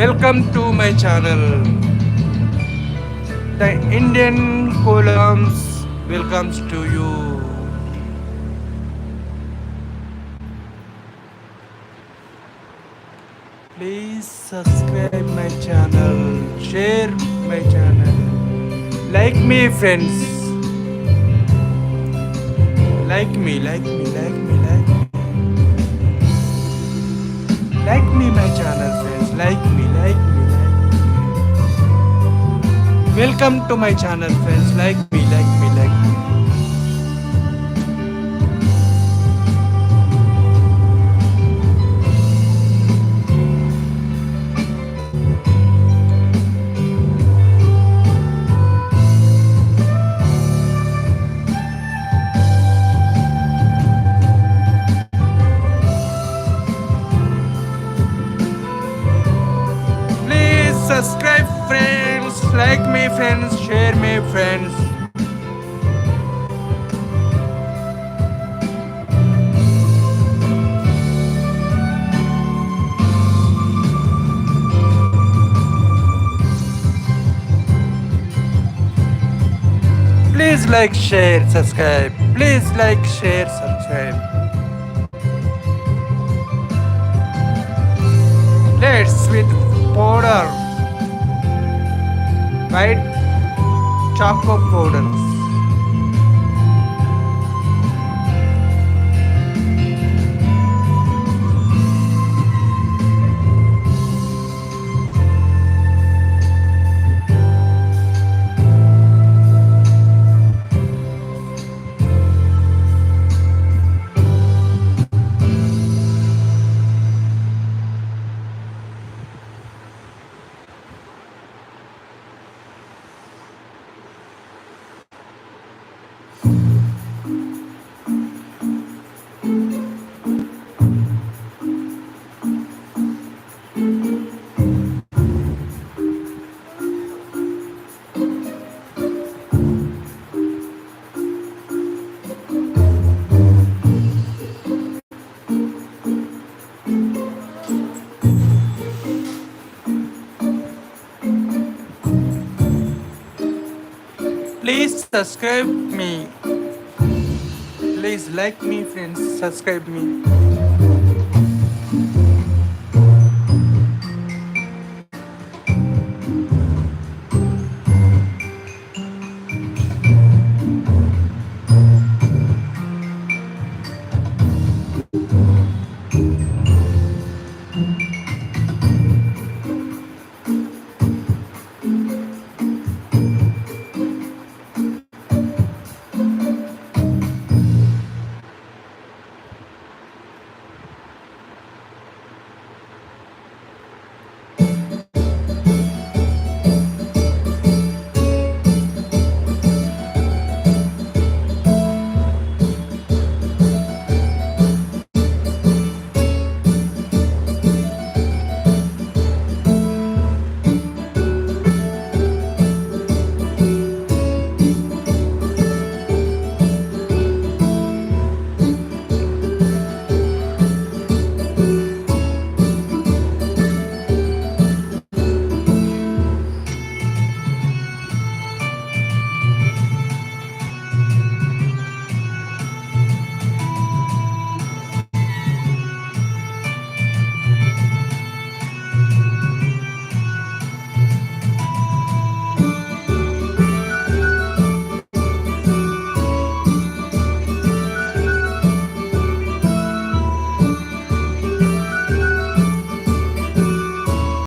Welcome to my channel. The Indian Kolams welcomes to you. Please subscribe my channel, share my channel, like me friends, like me, like me my channel friends, like me. Welcome to my channel friends, like me. Please subscribe friends, like me friends, share me friends. Please like, share, subscribe. Please like, share, subscribe. Let's with powder, white chocolate powders. Please subscribe me. Please like me friends, subscribe me.